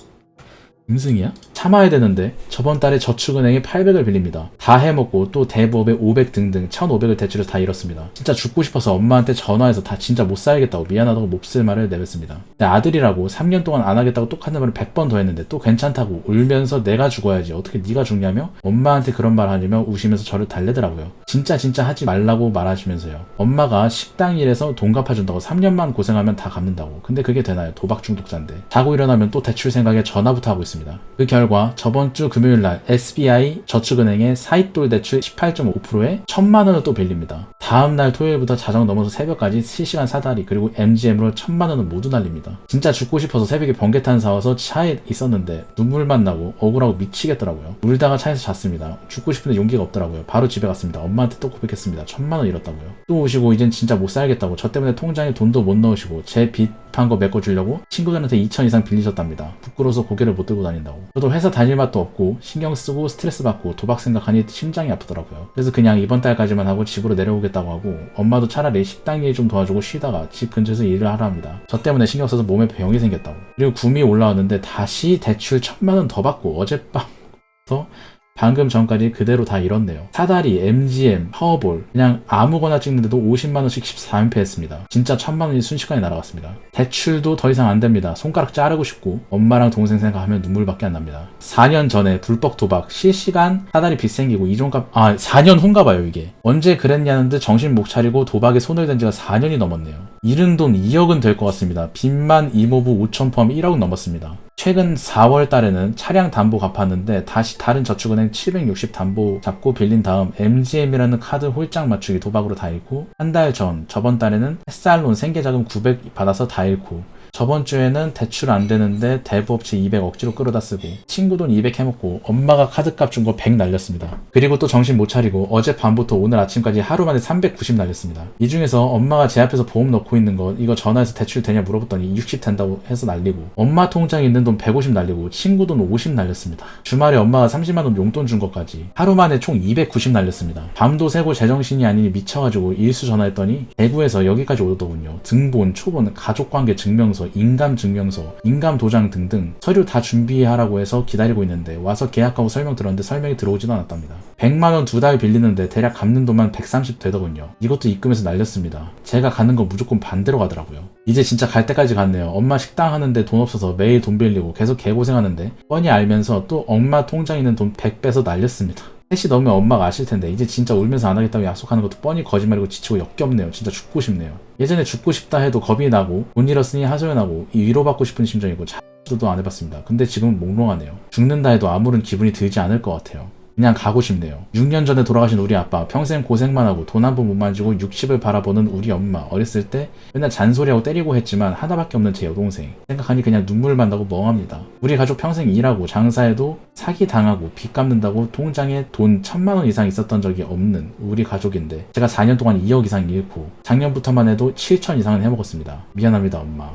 짐승이야? 참아야 되는데 저번 달에 저축은행에 800을 빌립니다. 다 해먹고 또 대부업에 500 등등 1500을 대출해서 다 잃었습니다. 진짜 죽고 싶어서 엄마한테 전화해서 다 진짜 못 살겠다고 미안하다고 몹쓸 말을 내뱉습니다. 내 아들이라고 3년 동안 안 하겠다고 똑같은 말을 100번 더 했는데 또 괜찮다고 울면서 내가 죽어야지 어떻게 네가 죽냐며 엄마한테 그런 말 하냐며 우시면서 저를 달래더라고요. 진짜 하지 말라고 말하시면서요. 엄마가 식당 일에서 돈 갚아준다고 3년만 고생하면 다 갚는다고. 근데 그게 되나요? 도박 중독자인데. 자고 일어나면 또 대출 생각에 전화부터 하고 있습니다. 그 결과 저번 주 금요일날 SBI 저축은행의 사익돌 대출 18.5%에 1000만원을 또 빌립니다. 다음날 토요일부터 자정 넘어서 새벽까지 실시간 사다리 그리고 MGM으로 1000만원은 모두 날립니다. 진짜 죽고 싶어서 새벽에 번개탄 사와서 차에 있었는데 눈물만 나고 억울하고 미치겠더라고요. 울다가 차에서 잤습니다. 죽고 싶은데 용기가 없더라고요. 바로 집에 갔습니다. 엄마한테 또 고백했습니다. 1000만원 잃었다고요. 또 오시고 이젠 진짜 못 살겠다고 저 때문에 통장에 돈도 못 넣으시고 제 빚 한 거 메꿔주려고 친구들한테 2천 이상 빌리셨답니다. 부끄러워서 고개를 못 들고 다닌다고. 저도 회사 다닐 맛도 없고 신경 쓰고 스트레스 받고 도박 생각하니 심장이 아프더라고요. 그래서 그냥 이번 달까지만 하고 집으로 내려오겠다고 하고 엄마도 차라리 식당 일 좀 도와주고 쉬다가 집 근처에서 일을 하라 합니다. 저 때문에 신경 써서 몸에 병이 생겼다고. 그리고 구미 올라왔는데 다시 대출 1000만원 더 받고 어젯밤부터 방금 전까지 그대로 다 잃었네요. 사다리, MGM, 파워볼 그냥 아무거나 찍는데도 50만원씩 14연패 했습니다. 진짜 1000만원이 순식간에 날아갔습니다. 대출도 더 이상 안 됩니다. 손가락 자르고 싶고 엄마랑 동생 생각하면 눈물밖에 안 납니다. 4년 전에 불법 도박 실시간 사다리 빚 생기고 이종값 4년 후인가 봐요 이게. 언제 그랬냐는 듯 정신 못 차리고 도박에 손을 댄 지가 4년이 넘었네요. 잃은 돈 2억은 될 것 같습니다. 빚만 이모부 5천 포함 1억 넘었습니다. 최근 4월 달에는 차량 담보 갚았는데 다시 다른 저축은행 760 담보 잡고 빌린 다음 MGM이라는 카드 홀짝 맞추기 도박으로 다 잃고 한 달 전 저번 달에는 햇살론 생계자금 900 받아서 다 잃고 저번 주에는 대출 안 되는데 대부업체 200 억지로 끌어다 쓰고 친구 돈 200 해먹고 엄마가 카드값 준 거 100 날렸습니다. 그리고 또 정신 못 차리고 어젯밤부터 오늘 아침까지 하루 만에 390 날렸습니다. 이 중에서 엄마가 제 앞에서 보험 넣고 있는 거 이거 전화해서 대출 되냐 물어봤더니 60 된다고 해서 날리고 엄마 통장에 있는 돈 150 날리고 친구 돈 50 날렸습니다. 주말에 엄마가 30만원 용돈 준 것까지 하루 만에 총 290 날렸습니다. 밤도 새고 제정신이 아니니 미쳐가지고 일수 전화했더니 대구에서 여기까지 오더군요. 등본, 초본, 가족관계 증명서, 인감증명서, 인감도장 등등 서류 다 준비하라고 해서 기다리고 있는데 와서 계약하고 설명 들었는데 설명이 들어오지도 않았답니다. 100만원 2달 빌리는데 대략 갚는 돈만 130 되더군요. 이것도 입금해서 날렸습니다. 제가 가는 거 무조건 반대로 가더라고요. 이제 진짜 갈 때까지 갔네요. 엄마 식당 하는데 돈 없어서 매일 돈 빌리고 계속 개고생하는데 뻔히 알면서 또 엄마 통장에 있는 돈 100 빼서 날렸습니다. 3시 넘으면 엄마가 아실 텐데 이제 진짜 울면서 안 하겠다고 약속하는 것도 뻔히 거짓말이고 지치고 역겹네요. 진짜 죽고 싶네요. 예전에 죽고 싶다 해도 겁이 나고 돈 잃었으니 하소연하고 위로받고 싶은 심정이고 자도 안 해봤습니다. 근데 지금은 몽롱하네요. 죽는다 해도 아무런 기분이 들지 않을 것 같아요. 그냥 가고 싶네요. 6년 전에 돌아가신 우리 아빠, 평생 고생만 하고 돈 한 번 못 만지고 60을 바라보는 우리 엄마, 어렸을 때 맨날 잔소리하고 때리고 했지만 하나밖에 없는 제 여동생, 생각하니 그냥 눈물만 나고 멍합니다. 우리 가족 평생 일하고 장사해도 사기 당하고 빚 갚는다고 통장에 돈 1000만원 이상 있었던 적이 없는 우리 가족인데 제가 4년 동안 2억 이상 잃고 작년부터만 해도 7천 이상은 해먹었습니다. 미안합니다 엄마.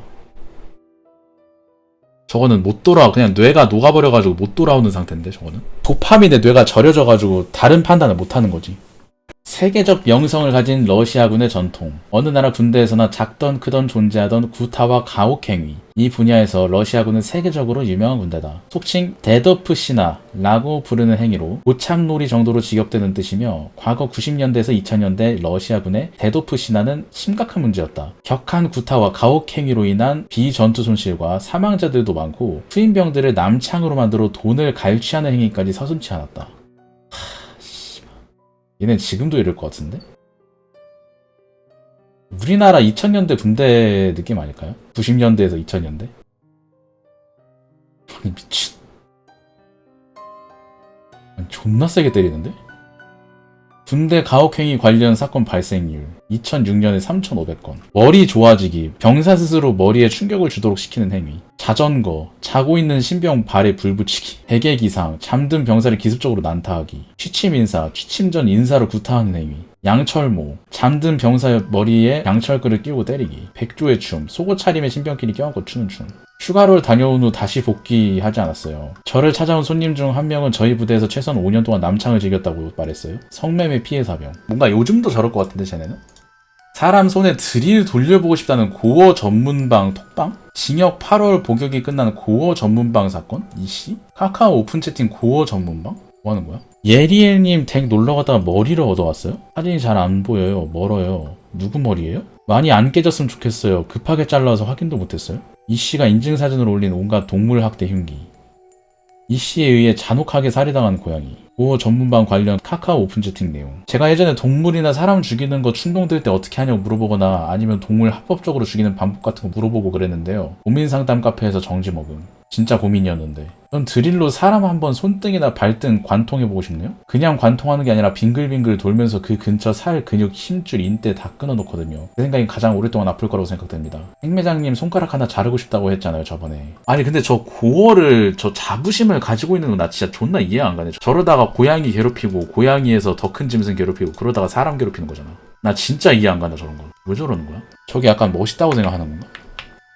저거는 못 돌아와. 그냥 뇌가 녹아버려가지고 못 돌아오는 상태인데 저거는 도파민에 뇌가 절여져가지고 다른 판단을 못하는 거지. 세계적 명성을 가진 러시아군의 전통. 어느 나라 군대에서나 작던 크던 존재하던 구타와 가혹행위. 이 분야에서 러시아군은 세계적으로 유명한 군대다. 속칭 데더프시나라고 부르는 행위로 고참놀이 정도로 지급되는 뜻이며 과거 90년대에서 2000년대 러시아군의 데더프시나는 심각한 문제였다. 격한 구타와 가혹행위로 인한 비전투 손실과 사망자들도 많고 후임병들을 남창으로 만들어 돈을 갈취하는 행위까지 서슴지 않았다. 얘는 지금도 이럴 것 같은데? 우리나라 2000년대 군대 느낌 아닐까요? 90년대에서 2000년대? 아니 미친. 아니, 존나 세게 때리는데? 군대 가혹행위 관련 사건 발생률 2006년에 3,500건. 머리 좋아지기, 병사 스스로 머리에 충격을 주도록 시키는 행위. 자전거, 자고 있는 신병 발에 불 붙이기. 베개 기상, 잠든 병사를 기습적으로 난타하기. 취침 인사, 취침 전 인사를 구타하는 행위. 양철모, 잠든 병사 머리에 양철글을 끼우고 때리기. 백조의 춤, 속옷 차림에 신병끼리 껴안고 추는 춤. 휴가를 다녀온 후 다시 복귀하지 않았어요. 저를 찾아온 손님 중 한 명은 저희 부대에서 최소한 5년 동안 남창을 즐겼다고 말했어요. 성매매 피해 사병. 뭔가 요즘도 저럴 것 같은데 쟤네는? 사람 손에 드릴 돌려보고 싶다는 고어 전문방 톡방? 징역 8월 복역이 끝나는 고어 전문방 사건? 이씨? 카카오 오픈 채팅 고어 전문방? 뭐 하는 거야? 예리엘님 댁 놀러 갔다가 머리를 얻어왔어요? 사진이 잘 안 보여요. 멀어요. 누구 머리예요? 많이 안 깨졌으면 좋겠어요. 급하게 잘라서 확인도 못했어요? 이씨가 인증사진을 올린 온갖 동물 학대 흉기. 이씨에 의해 잔혹하게 살해당한 고양이. 고어 전문방 관련 카카오 오픈 채팅 내용. 제가 예전에 동물이나 사람 죽이는 거 충동될 때 어떻게 하냐고 물어보거나 아니면 동물 합법적으로 죽이는 방법 같은 거 물어보고 그랬는데요. 고민 상담 카페에서 정지 먹음. 진짜 고민이었는데. 전 드릴로 사람 한번 손등이나 발등 관통해보고 싶네요? 그냥 관통하는 게 아니라 빙글빙글 돌면서 그 근처 살, 근육, 힘줄, 인대 다 끊어놓거든요. 제 생각엔 가장 오랫동안 아플 거라고 생각됩니다. 행매장님 손가락 하나 자르고 싶다고 했잖아요, 저번에. 아니 근데 저 고어를, 저 자부심을 가지고 있는 건 나 진짜 존나 이해가 안 가네. 저러다가 고양이 괴롭히고 고양이에서 더 큰 짐승 괴롭히고 그러다가 사람 괴롭히는 거잖아. 나 진짜 이해 안 간다 저런 거. 왜 저러는 거야? 저게 약간 멋있다고 생각하는 건가?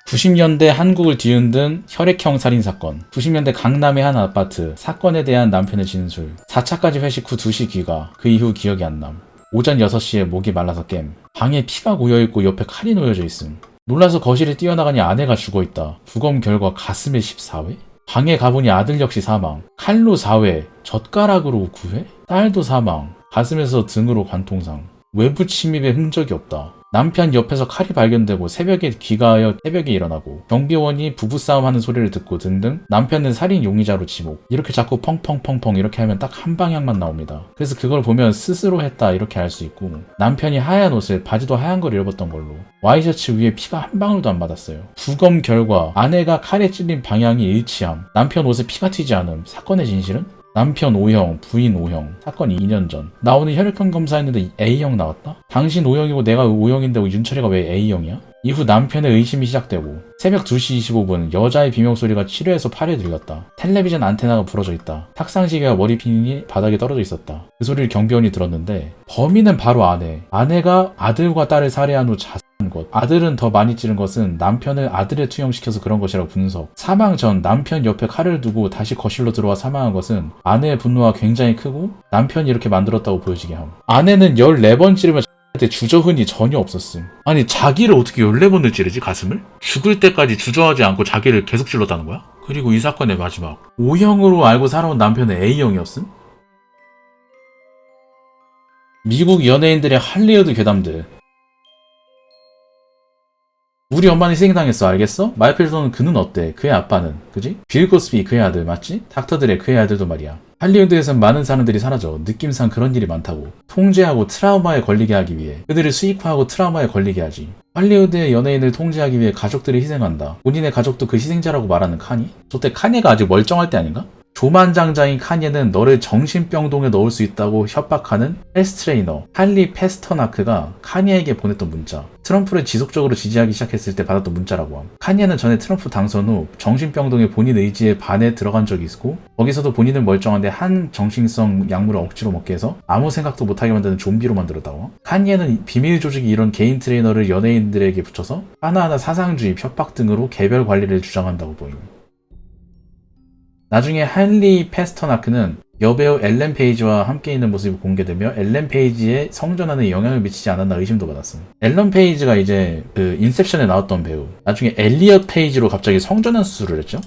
90년대 한국을 뒤흔든 혈액형 살인사건. 90년대 강남의 한 아파트. 사건에 대한 남편의 진술. 4차까지 회식 후 2시 귀가. 그 이후 기억이 안 남. 오전 6시에 목이 말라서 깸. 방에 피가 고여있고 옆에 칼이 놓여져 있음. 놀라서 거실에 뛰어나가니 아내가 죽어있다. 부검 결과 가슴에 14회? 방에 가보니 아들 역시 사망. 칼로 4회. 젓가락으로 9회? 딸도 사망. 가슴에서 등으로 관통상. 외부 침입의 흔적이 없다. 남편 옆에서 칼이 발견되고 새벽에 귀가하여 새벽에 일어나고 경비원이 부부싸움 하는 소리를 듣고 등등. 남편은 살인 용의자로 지목. 이렇게 자꾸 펑펑펑펑 이렇게 하면 딱 한 방향만 나옵니다. 그래서 그걸 보면 스스로 했다 이렇게 알 수 있고, 남편이 하얀 옷을, 바지도 하얀 걸 입었던 걸로, 와이셔츠 위에 피가 한 방울도 안 받았어요. 부검 결과 아내가 칼에 찔린 방향이 일치함. 남편 옷에 피가 튀지 않음. 사건의 진실은? 남편 O형, 부인 O형, 사건 2년 전. 나 오늘 혈액형 검사했는데 A형 나왔다? 당신 O형이고 내가 O형인데 윤철이가 왜 A형이야? 이후 남편의 의심이 시작되고 새벽 2시 25분 여자의 비명소리가 치료해서 팔에 들렸다. 텔레비전 안테나가 부러져 있다. 탁상시계와 머리핀이 바닥에 떨어져 있었다. 그 소리를 경비원이 들었는데 범인은 바로 아내. 아내가 아들과 딸을 살해한 후 자살한 것. 아들은 더 많이 찌른 것은 남편을 아들에 투영시켜서 그런 것이라고 분석. 사망 전 남편 옆에 칼을 두고 다시 거실로 들어와 사망한 것은 아내의 분노가 굉장히 크고 남편이 이렇게 만들었다고 보여지게 함. 아내는 14번 찌르면 때 주저흔이 전혀 없었음. 아니 자기를 어떻게 14번을 찌르지 가슴을? 죽을 때까지 주저하지 않고 자기를 계속 찔렀다는 거야? 그리고 이 사건의 마지막 O형으로 알고 살아온 남편은 A형이었음? 미국 연예인들의 할리우드 괴담들. 우리 엄마는 희생당했어 알겠어? 마이클 존은 그는 어때? 그의 아빠는 그지? 빌 코스비 그의 아들 맞지? 닥터들의 그의 아들도 말이야. 할리우드에선 많은 사람들이 사라져. 느낌상 그런 일이 많다고. 통제하고 트라우마에 걸리게 하기 위해 그들을 수익화하고 트라우마에 걸리게 하지. 할리우드의 연예인을 통제하기 위해 가족들을 희생한다. 본인의 가족도 그 희생자라고 말하는 카니? 저때 카니가 아직 멀쩡할 때 아닌가? 조만장자인 카니에는 너를 정신병동에 넣을 수 있다고 협박하는 헬스 트레이너 할리 페스터나크가 카니에게 보냈던 문자. 트럼프를 지속적으로 지지하기 시작했을 때 받았던 문자라고 함. 카니에는 전에 트럼프 당선 후 정신병동에 본인 의지에 반해 들어간 적이 있고 거기서도 본인은 멀쩡한데 한 정신성 약물을 억지로 먹게 해서 아무 생각도 못하게 만드는 좀비로 만들었다고 함. 카니에는 비밀 조직이 이런 개인 트레이너를 연예인들에게 붙여서 하나하나 사상주의, 협박 등으로 개별 관리를 주장한다고 보임. 나중에 할리 페스터나크는 여배우 엘렌 페이지와 함께 있는 모습이 공개되며 엘렌 페이지의 성전환에 영향을 미치지 않았나 의심도 받았음. 엘렌 페이지가 이제 그 인셉션에 나왔던 배우. 나중에 엘리엇 페이지로 갑자기 성전환 수술을 했죠.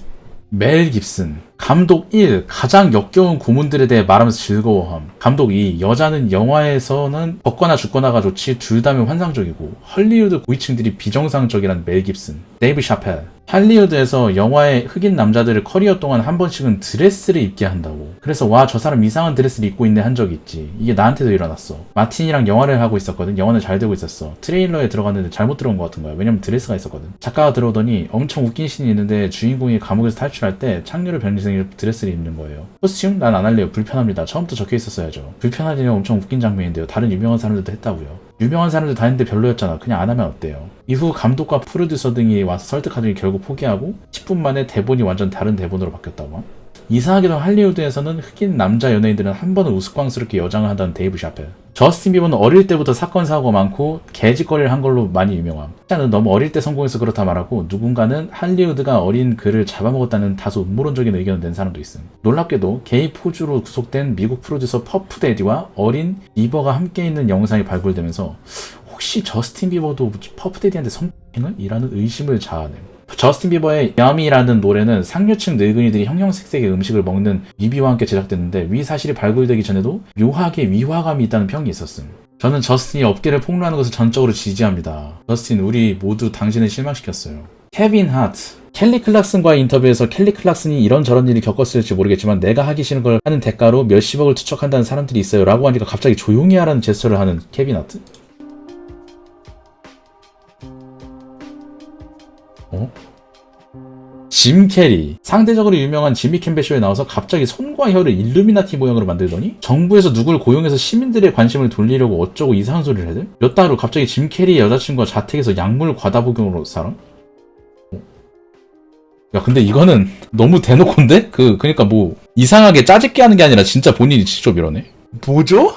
멜 깁슨. 감독 1. 가장 역겨운 고문들에 대해 말하면서 즐거워함. 감독 2. 여자는 영화에서는 벗거나 죽거나가 좋지 둘 다면 환상적이고 헐리우드 고위층들이 비정상적이란 멜 깁슨. 데이브 샤펠. 할리우드에서 영화의 흑인 남자들을 커리어 동안 한 번씩은 드레스를 입게 한다고. 그래서 와 저 사람 이상한 드레스를 입고 있네 한 적이 있지. 이게 나한테도 일어났어. 마틴이랑 영화를 하고 있었거든. 영화는 잘 되고 있었어. 트레일러에 들어갔는데 잘못 들어온 것 같은 거야. 왜냐면 드레스가 있었거든. 작가가 들어오더니 엄청 웃긴 씬이 있는데 주인공이 감옥에서 탈출할 때 착륙을 변신생일 드레스를 입는 거예요. 코스튬? 난 안 할래요. 불편합니다. 처음부터 적혀 있었어야죠. 불편하지만 엄청 웃긴 장면인데요. 다른 유명한 사람들도 했다고요. 유명한 사람들 다 했는데 별로였잖아. 그냥 안 하면 어때요? 이후 감독과 프로듀서 등이 와서 설득하더니 결국 포기하고 10분 만에 대본이 완전 다른 대본으로 바뀌었다고. 이상하게도 할리우드에서는 흑인 남자 연예인들은 한 번은 우스꽝스럽게 여장을 한다는 데이브 샤펠. 저스틴 비버는 어릴 때부터 사건 사고가 많고 개짓거리를 한 걸로 많이 유명함. 자는 너무 어릴 때 성공해서 그렇다 말하고 누군가는 할리우드가 어린 그를 잡아먹었다는 다소 음모론적인 의견을 낸 사람도 있음. 놀랍게도 게이 포주로 구속된 미국 프로듀서 퍼프 데디와 어린 비버가 함께 있는 영상이 발굴되면서 혹시 저스틴 비버도 퍼프 데디한테 성행을? 이라는 의심을 자아냄. 저스틴 비버의 Yummy라는 노래는 상류층 늙은이들이 형형색색의 음식을 먹는 뮤비와 함께 제작됐는데 위 사실이 발굴되기 전에도 묘하게 위화감이 있다는 평이 있었음. 저는 저스틴이 업계를 폭로하는 것을 전적으로 지지합니다. 저스틴, 우리 모두 당신을 실망시켰어요. 케빈 하트. 켈리 클락슨과의 인터뷰에서 켈리 클락슨이 이런저런 일을 겪었을지 모르겠지만 내가 하기 싫은 걸 하는 대가로 몇십억을 투척한다는 사람들이 있어요 라고 하니까 갑자기 조용히 하라는 제스처를 하는 케빈 하트? 짐 캐리. 상대적으로 유명한 지미 캠벨 쇼에 나와서 갑자기 손과 혀를 일루미나티 모양으로 만들더니 정부에서 누굴 고용해서 시민들의 관심을 돌리려고 어쩌고 이상한 소리를 해대? 몇 달 후 갑자기 짐 캐리의 여자친구가 자택에서 약물 과다 복용으로 살아? 야 근데 이거는 너무 대놓고인데? 그니까 뭐 이상하게 짜집게 하는 게 아니라 진짜 본인이 직접 이러네? 뭐죠?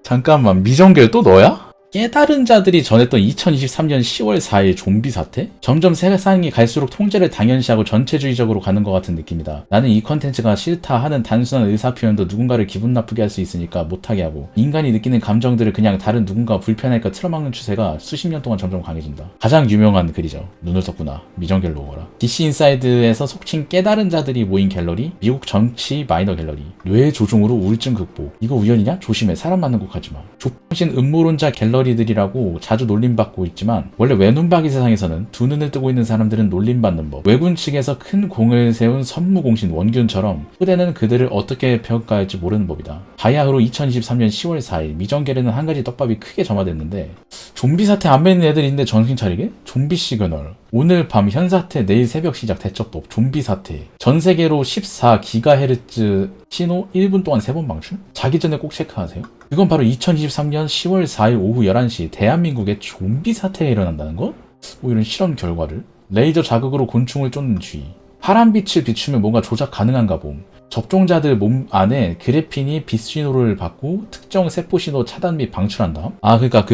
잠깐만, 미정결 또 너야? 깨달은 자들이 전했던 2023년 10월 4일 좀비 사태? 점점 세상이 갈수록 통제를 당연시하고 전체주의적으로 가는 것 같은 느낌이다. 나는 이 컨텐츠가 싫다 하는 단순한 의사표현도 누군가를 기분 나쁘게 할 수 있으니까 못하게 하고 인간이 느끼는 감정들을 그냥 다른 누군가가 불편하니까 틀어막는 추세가 수십 년 동안 점점 강해진다. 가장 유명한 글이죠. 눈을 떴구나. 미정갤로 오거라. DC 인사이드에서 속칭 깨달은 자들이 모인 갤러리, 미국 정치 마이너 갤러리, 뇌 조종으로 우울증 극복. 이거 우연이냐? 조심해. 사람 많은 곳 가지마. 족신 음모론자 갤러리들이라고 자주 놀림받고 있지만 원래 외눈박이 세상에서는 두 눈을 뜨고 있는 사람들은 놀림받는 법. 왜군 측에서 큰 공을 세운 선무공신 원균처럼 후대는 그들을 어떻게 평가할지 모르는 법이다. 바야흐로 2023년 10월 4일 미정겔에는 한 가지 떡밥이 크게 점화됐는데 좀비 사태 안 믿는 애들인데 정신 차리게? 좀비 시그널. 오늘 밤 현사태, 내일 새벽 시작 대처법, 좀비 사태. 전 세계로 14GHz 신호 1분 동안 3번 방출? 자기 전에 꼭 체크하세요. 이건 바로 2023년 10월 4일 오후 11시 대한민국에 좀비 사태가 일어난다는 것? 이런 실험 결과를. 레이저 자극으로 곤충을 쫓는 쥐. 파란 빛을 비추면 뭔가 조작 가능한가 봄. 접종자들 몸 안에 그래핀이 빛 신호를 받고 특정 세포 신호 차단 및 방출한다. 그러니까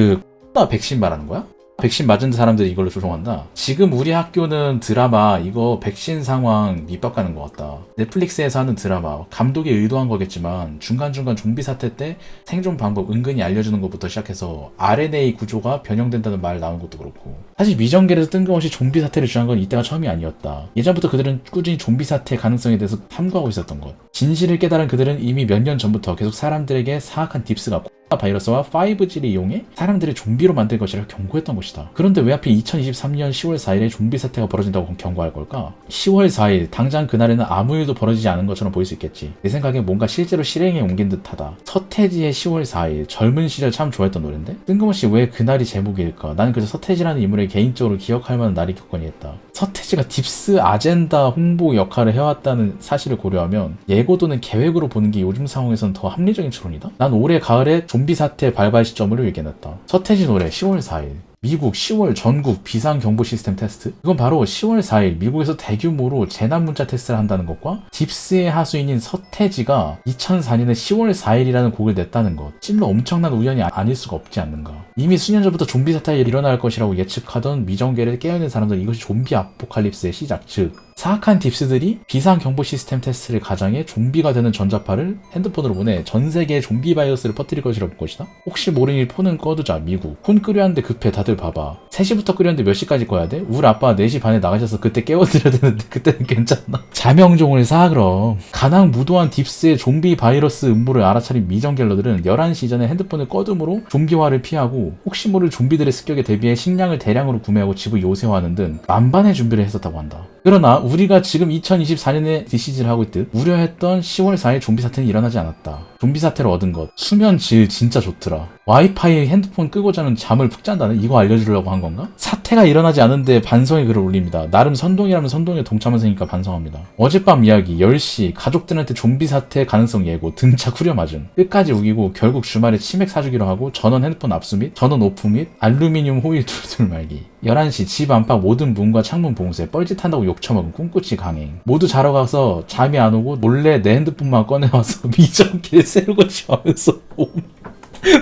백신 말하는 거야? 백신 맞은 사람들이 이걸로 조종한다. 지금 우리 학교는 드라마 이거 백신 상황 밑바가는 것 같다. 넷플릭스에서 하는 드라마 감독이 의도한 거겠지만 중간중간 좀비 사태 때 생존 방법 은근히 알려주는 것부터 시작해서 RNA 구조가 변형된다는 말 나온 것도 그렇고, 사실 미정계에서 뜬금없이 좀비 사태를 주장한 건 이때가 처음이 아니었다. 예전부터 그들은 꾸준히 좀비 사태 가능성에 대해서 탐구하고 있었던 것. 진실을 깨달은 그들은 이미 몇 년 전부터 계속 사람들에게 사악한 딥스가 바이러스와 5G를 이용해 사람들을 좀비로 만들 것이라 경고했던 것이다. 그런데 왜 하필 2023년 10월 4일에 좀비 사태가 벌어진다고 경고할 걸까? 10월 4일 당장 그날에는 아무 일도 벌어지지 않은 것처럼 보일 수 있겠지. 내 생각에 뭔가 실제로 실행에 옮긴 듯하다. 서태지의 10월 4일, 젊은 시절 참 좋아했던 노래인데 뜬금없이 왜 그날이 제목일까? 나는 그저 서태지라는 인물을 개인적으로 기억할 만한 날이겠거니 했다. 서태지가 딥스 아젠다 홍보 역할을 해왔다는 사실을 고려하면 예고도는 계획으로 보는 게 요즘 상황에서는 더 합리적인 추론이다. 난 올해 가을에 좀비 사태 발발 시점을 얘기해놨다. 서태지 노래 10월 4일. 미국 10월 전국 비상경보 시스템 테스트? 이건 바로 10월 4일 미국에서 대규모로 재난문자 테스트를 한다는 것과 딥스의 하수인인 서태지가 2004년에 10월 4일이라는 곡을 냈다는 것. 찔러 엄청난 우연이 아닐 수가 없지 않는가. 이미 수년 전부터 좀비 사태가 일어날 것이라고 예측하던 미정계를 깨어있는 사람들, 이것이 좀비 아포칼립스의 시작, 즉 사악한 딥스들이 비상경보 시스템 테스트를 가장해 좀비가 되는 전자파를 핸드폰으로 보내 전 세계에 좀비 바이러스를 퍼뜨릴 것이라고 볼 것이다. 혹시 모르니 폰은 꺼두자. 미국. 폰 끓여왔는데 급해. 다들 봐봐. 3시부터 끓였는데 몇 시까지 꺼야 돼? 우리 아빠 4시 반에 나가셔서 그때 깨워드려야 되는데 그때는 괜찮나? 자명종을 사 그럼. 가장 무도한 딥스의 좀비 바이러스 음모를 알아차린 미정갤러들은 11시 전에 핸드폰을 꺼둠으로 좀비화를 피하고 혹시 모를 좀비들의 습격에 대비해 식량을 대량으로 구매하고 집을 요새화하는 등 만반의 준비를 했었다고 한다. 그러나 우리가 지금 2024년에 DCG를 하고 있듯 우려했던 10월 4일 좀비 사태는 일어나지 않았다. 좀비 사태를 얻은 것. 수면 질 진짜 좋더라. 와이파이 핸드폰 끄고 자는 잠을 푹 잔다는 이거 알려주려고 한 건가? 사태가 일어나지 않은데 반성의 글을 올립니다. 나름 선동이라면 선동에 동참하니까 반성합니다. 어젯밤 이야기 10시 가족들한테 좀비 사태 가능성 예고 등짝 후려맞음. 끝까지 우기고 결국 주말에 치맥 사주기로 하고 전원 핸드폰 압수 및 전원 오프 및 알루미늄 호일 둘둘 말기. 11시 집 안팎 모든 문과 창문 봉쇄, 뻘짓한다고 욕처먹은 꿈꾸치 강행. 모두 자러 가서 잠이 안 오고 몰래 내 핸드폰만 꺼내와서 미정기를 새로고시 하면서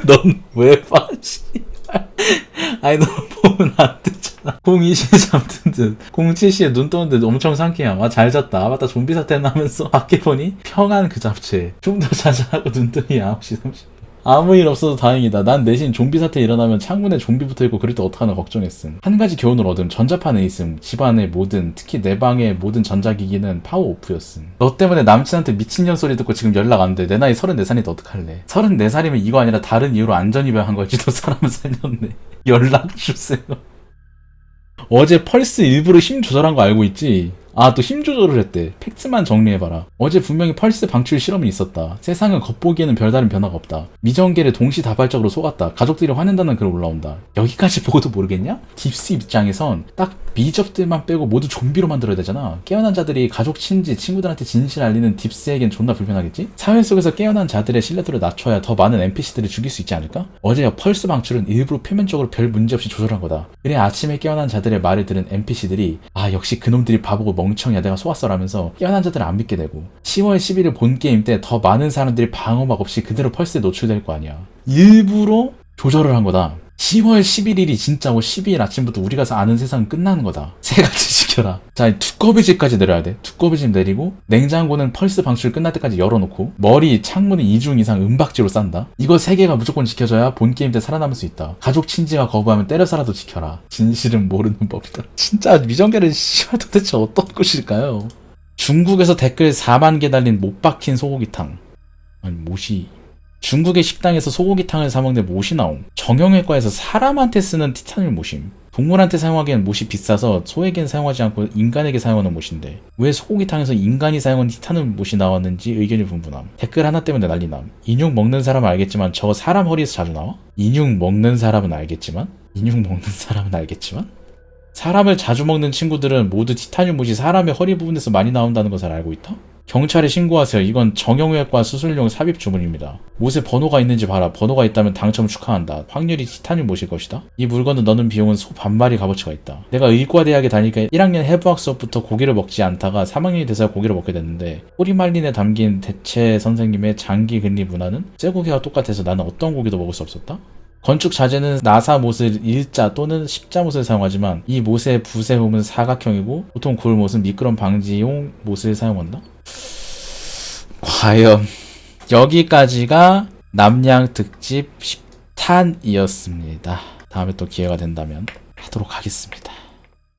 넌 왜 빠지? 아니 너 보면 안 되잖아. 02시에 잠든 듯 07시에 눈 떠는 듯 엄청 상쾌함. 잘 잤다. 맞다 좀비 사태는 하면서 밖에 보니 평안 그 잡채. 좀 더 자자 하고 눈 뜨니 9시 30분. 아무 일 없어도 다행이다. 난 대신 좀비 사태 일어나면 창문에 좀비 붙어있고 그럴 때 어떡하나 걱정했음. 한 가지 교훈을 얻음. 전자파는 있음. 집안의 모든, 특히 내 방의 모든 전자기기는 파워 오프였음. 너 때문에 남친한테 미친년 소리 듣고 지금 연락 안 돼. 내 나이 34살인데 어떡할래. 34살이면 이거 아니라 다른 이유로 안전이별한 걸지도. 사람은 살렸네. 연락 주세요. 어제 펄스 일부러 힘 조절한 거 알고 있지? 또 힘 조절을 했대. 팩트만 정리해봐라. 어제 분명히 펄스 방출 실험이 있었다. 세상은 겉보기에는 별다른 변화가 없다. 미정계를 동시다발적으로 속았다. 가족들이 화낸다는 글 올라온다. 여기까지 보고도 모르겠냐? 딥스 입장에선 딱 미접들만 빼고 모두 좀비로 만들어야 되잖아. 깨어난 자들이 가족, 친지, 친구들한테 진실을 알리는 딥스에겐 존나 불편하겠지? 사회 속에서 깨어난 자들의 신뢰도를 낮춰야 더 많은 NPC들을 죽일 수 있지 않을까? 어제 펄스 방출은 일부러 표면적으로 별 문제 없이 조절한 거다. 그래 아침에 깨어난 자들의 말을 들은 NPC들이 역시 그놈들이 바보고 멍청이야 내가 속았어 라면서 깨어난 자들을 안 믿게 되고 10월 11일 본게임 때 더 많은 사람들이 방어막 없이 그대로 펄스에 노출될 거 아니야. 일부러 조절을 한 거다. 10월 11일이 진짜고 12일 아침부터 우리가 아는 세상은 끝나는 거다. 세 가지 지켜라. 자, 두꺼비집까지 내려야 돼. 두꺼비집 내리고 냉장고는 펄스 방출 끝날 때까지 열어놓고 머리, 창문은 2중 이상 은박지로 싼다. 이거 3개가 무조건 지켜져야 본게임 때 살아남을 수 있다. 가족, 친지가 거부하면 때려 살아도 지켜라. 진실은 모르는 법이다. 진짜 미정계는 씨발 도대체 어떤 곳일까요? 중국에서 댓글 4만 개 달린 못 박힌 소고기탕. 아니 못이... 중국의 식당에서 소고기탕을 사먹는 못이 나옴. 정형외과에서 사람한테 쓰는 티타늄 못임. 동물한테 사용하기엔 못이 비싸서 소에겐 사용하지 않고 인간에게 사용하는 못인데 왜 소고기탕에서 인간이 사용한 티타늄 못이 나왔는지 의견이 분분함. 댓글 하나 때문에 난리남. 인육 먹는 사람은 알겠지만 저거 사람 허리에서 자주 나와? 인육 먹는 사람은 알겠지만? 사람을 자주 먹는 친구들은 모두 티타늄 못이 사람의 허리 부분에서 많이 나온다는 것을 알고 있다? 경찰에 신고하세요. 이건 정형외과 수술용 삽입 주문입니다. 못에 번호가 있는지 봐라. 번호가 있다면 당첨 축하한다. 확률이 티타늄 못일 것이다. 이 물건을 넣는 비용은 소 반마리 값어치가 있다. 내가 의과대학에 다니니까 1학년 해부학 수업부터 고기를 먹지 않다가 3학년이 돼서 고기를 먹게 됐는데 꼬리말린에 담긴 대체 선생님의 장기 근리 문화는 쇠고기와 똑같아서 나는 어떤 고기도 먹을 수 없었다. 건축 자재는 나사 못을 일자 또는 십자 못을 사용하지만 이 못의 부세홈은 사각형이고 보통 굴 못은 미끄럼 방지용 못을 사용한다. 과연 여기까지가 남양 특집 10탄이었습니다. 다음에 또 기회가 된다면 하도록 하겠습니다.